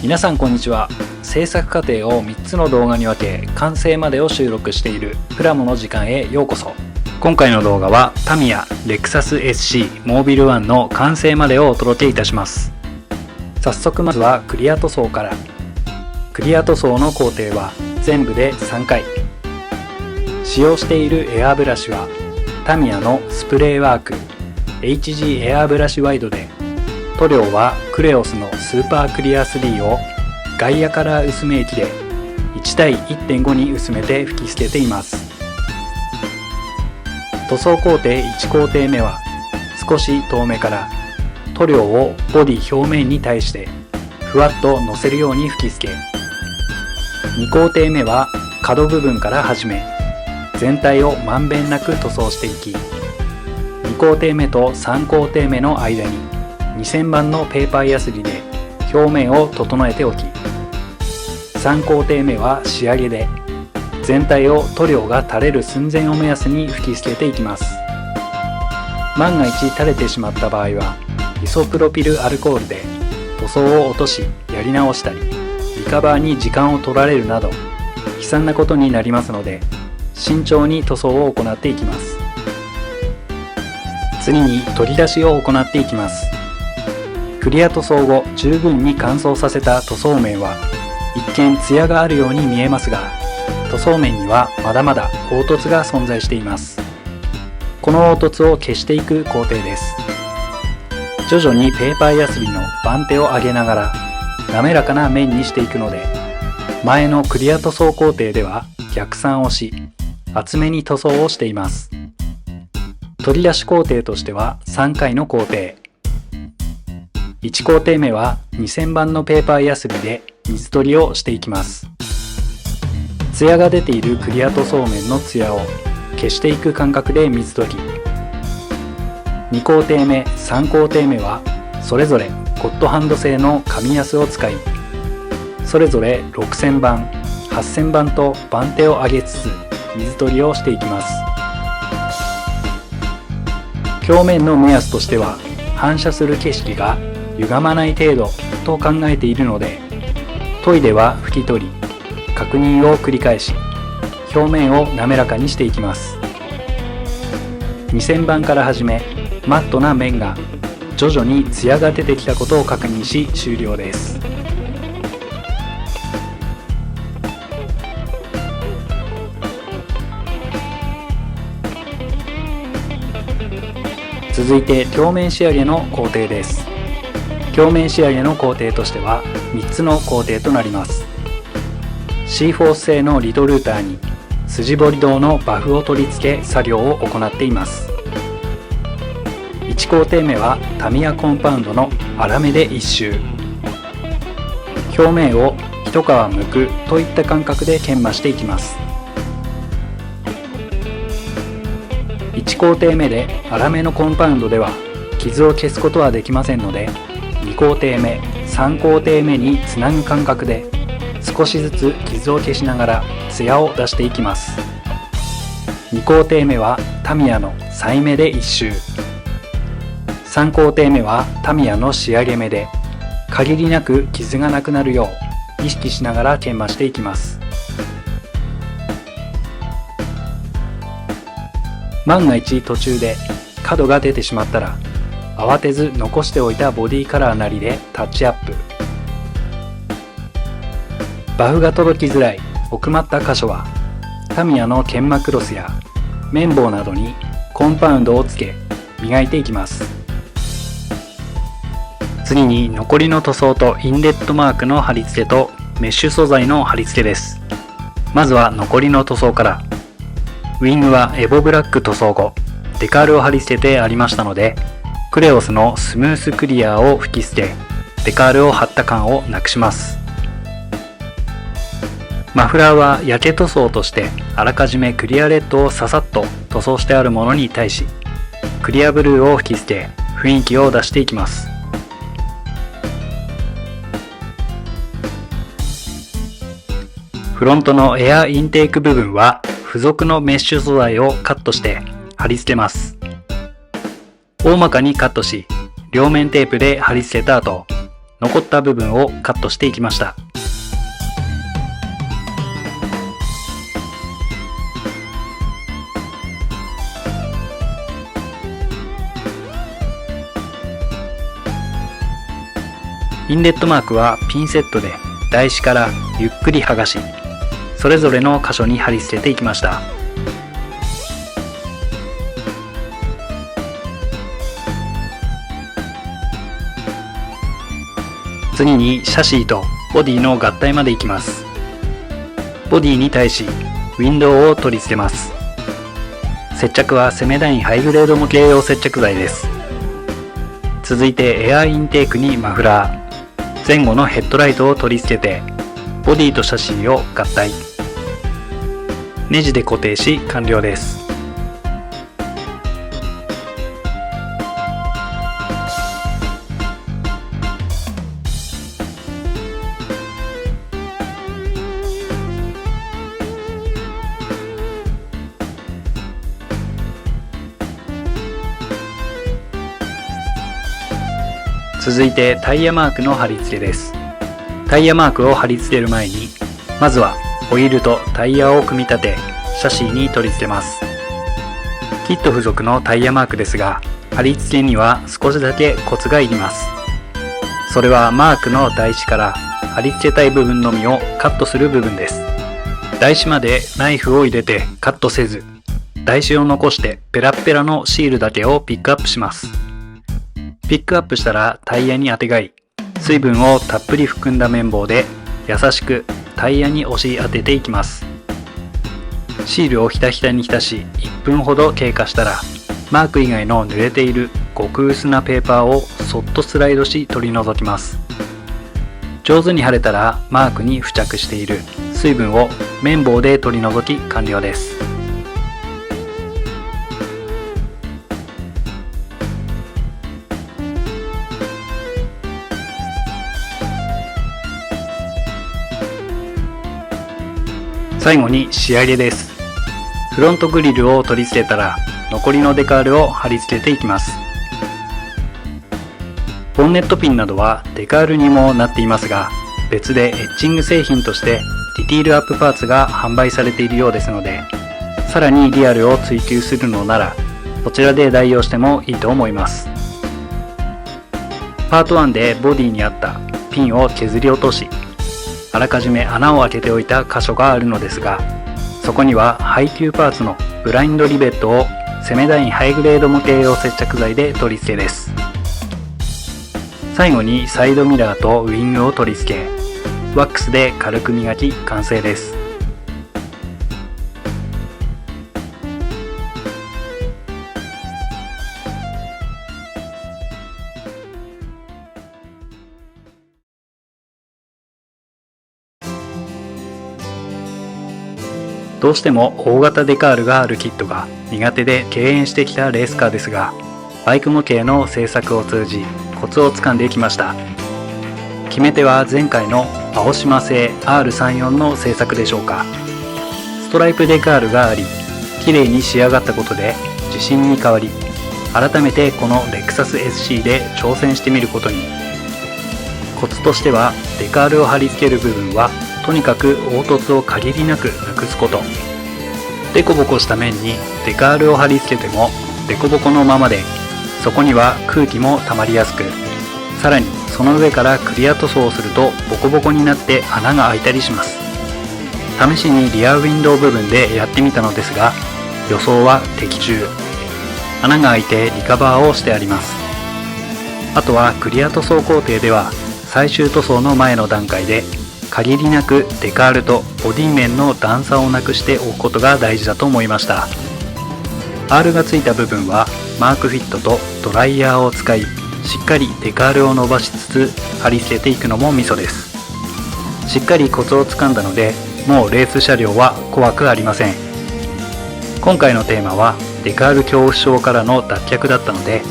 皆さんこんにちは。制作過程を3つの動画に分け完成までを収録しているプラモの時間へようこそ。今回の動画はタミヤレクサス SC モービル1の完成までをお届けいたします。早速まずはクリア塗装から。クリア塗装の工程は全部で3回。使用しているエアブラシはタミヤのスプレーワーク HG エアブラシワイドで、塗料はクレオスのスーパークリア3をガイアカラー薄め液で1対 1.5 に薄めて吹き付けています。塗装工程1工程目は少し遠目から塗料をボディ表面に対してふわっとのせるように吹き付け、2工程目は角部分から始め全体をまんべんなく塗装していき、2工程目と3工程目の間に2000番のペーパーヤスリで表面を整えておき、3工程目は仕上げで全体を塗料が垂れる寸前を目安に吹き付けていきます。万が一垂れてしまった場合はイソプロピルアルコールで塗装を落としやり直したり、リカバーに時間を取られるなど悲惨なことになりますので、慎重に塗装を行っていきます。次に取り出しを行っていきます。クリア塗装後十分に乾燥させた塗装面は一見ツヤがあるように見えますが、塗装面にはまだまだ凹凸が存在しています。この凹凸を消していく工程です。徐々にペーパーヤスリの番手を上げながら滑らかな面にしていくので、前のクリア塗装工程では逆算をし厚めに塗装をしています。取り出し工程としては3回の工程。1工程目は2000番のペーパーヤスリで水取りをしていきます。ツヤが出ているクリア塗装面のツヤを消していく感覚で水取り。2工程目、3工程目はそれぞれゴッドハンド製の紙ヤスを使い、それぞれ6000番、8000番と番手を上げつつ水取りをしていきます。表面の目安としては反射する景色が歪まない程度と考えているので、研いでは拭き取り確認を繰り返し表面を滑らかにしていきます。2000番から始めマットな面が徐々にツヤが出てきたことを確認し終了です。続いて表面仕上げの工程です。表面仕上げの工程としては3つの工程となります。シーフォース製のリドルーターに筋彫り銅のバフを取り付け作業を行っています。1工程目はタミヤコンパウンドの粗めで1周、表面を一皮剥くといった感覚で研磨していきます。1工程目で粗めのコンパウンドでは傷を消すことはできませんので、2工程目、3工程目につなぐ感覚で少しずつ傷を消しながらツヤを出していきます。2工程目はタミヤの再目で1周、3工程目はタミヤの仕上げ目で限りなく傷がなくなるよう意識しながら研磨していきます。万が一途中で角が出てしまったら慌てず残しておいたボディカラーなりでタッチアップ。バフが届きづらい奥まった箇所はタミヤの研磨クロスや綿棒などにコンパウンドをつけ磨いていきます。次に残りの塗装とインレットマークの貼り付けとメッシュ素材の貼り付けです。まずは残りの塗装から。ウィングはエボブラック塗装後デカールを貼り付けてありましたので、クレオスのスムースクリアを吹き捨てデカールを貼った感をなくします。マフラーは焼け塗装としてあらかじめクリアレッドをささっと塗装してあるものに対しクリアブルーを吹き捨て雰囲気を出していきます。フロントのエアインテーク部分は付属のメッシュ素材をカットして貼り付けます。大まかにカットし両面テープで貼り付けた後、残った部分をカットしていきました。インレットマークはピンセットで台紙からゆっくり剥がし、それぞれの箇所に貼り付けていきました。次にシャシーとボディの合体までいきます。ボディに対しウィンドウを取り付けます。接着はセメダインハイグレード向け用接着剤です。続いてエアーインテークにマフラー、前後のヘッドライトを取り付けてボディとシャシーを合体、ネジで固定し完了です。続いてタイヤマークの貼り付けです。タイヤマークを貼り付ける前に、まずはホイールとタイヤを組み立て、シャシーに取り付けます。キット付属のタイヤマークですが、貼り付けには少しだけコツがいります。それはマークの台紙から貼り付けたい部分のみをカットする部分です。台紙までナイフを入れてカットせず、台紙を残してペラッペラのシールだけをピックアップします。ピックアップしたらタイヤにあてがい、水分をたっぷり含んだ綿棒で優しくタイヤに押し当てていきます。シールをひたひたに浸し1分ほど経過したら、マーク以外の濡れている極薄なペーパーをそっとスライドし取り除きます。上手に貼れたらマークに付着している水分を綿棒で取り除き完了です。最後に仕上げです。フロントグリルを取り付けたら残りのデカールを貼り付けていきます。ボンネットピンなどはデカールにもなっていますが、別でエッチング製品としてディティールアップパーツが販売されているようですので、さらにリアルを追求するのならこちらで代用してもいいと思います。パート1でボディにあったピンを削り落とし、あらかじめ穴を開けておいた箇所があるのですが、そこには配給パーツのブラインドリベットをセメダインハイグレード向け用接着剤で取り付けです。最後にサイドミラーとウィングを取り付け、ワックスで軽く磨き完成です。どうしても大型デカールがあるキットが苦手で敬遠してきたレースカーですが、バイク模型の製作を通じコツをつかんできました。決め手は前回の青島製 R34 の製作でしょうか。ストライプデカールがあり、綺麗に仕上がったことで自信に変わり、改めてこのレクサス SC で挑戦してみることに。コツとしては、デカールを貼り付ける部分はとにかく凹凸を限りなくなくすこと。デコボコした面にデカールを貼り付けてもデコボコのままで、そこには空気も溜まりやすく、さらにその上からクリア塗装をするとボコボコになって穴が開いたりします。試しにリアウィンドウ部分でやってみたのですが、予想は的中。穴が開いてリカバーをしてあります。あとはクリア塗装工程では最終塗装の前の段階で限りなくデカールとボディ面の段差をなくしておくことが大事だと思いました。 R がついた部分はマークフィットとドライヤーを使い、しっかりデカールを伸ばしつつ貼り付けていくのもミソです。しっかりコツをつかんだので、もうレース車両は怖くありません。今回のテーマはデカール恐怖症からの脱却だったので、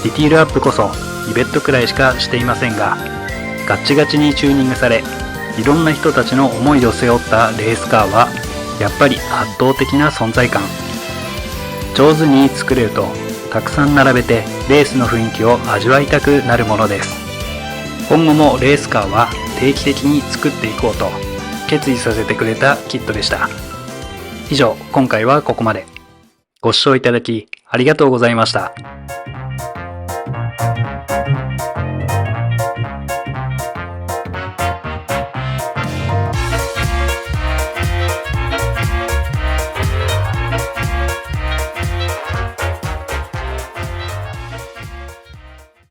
ディティールアップこそリベットくらいしかしていませんが、ガッチガチにチューニングされ、いろんな人たちの思いを背負ったレースカーはやっぱり圧倒的な存在感。上手に作れるとたくさん並べてレースの雰囲気を味わいたくなるものです。今後もレースカーは定期的に作っていこうと決意させてくれたキットでした。以上、今回はここまで。ご視聴いただきありがとうございました。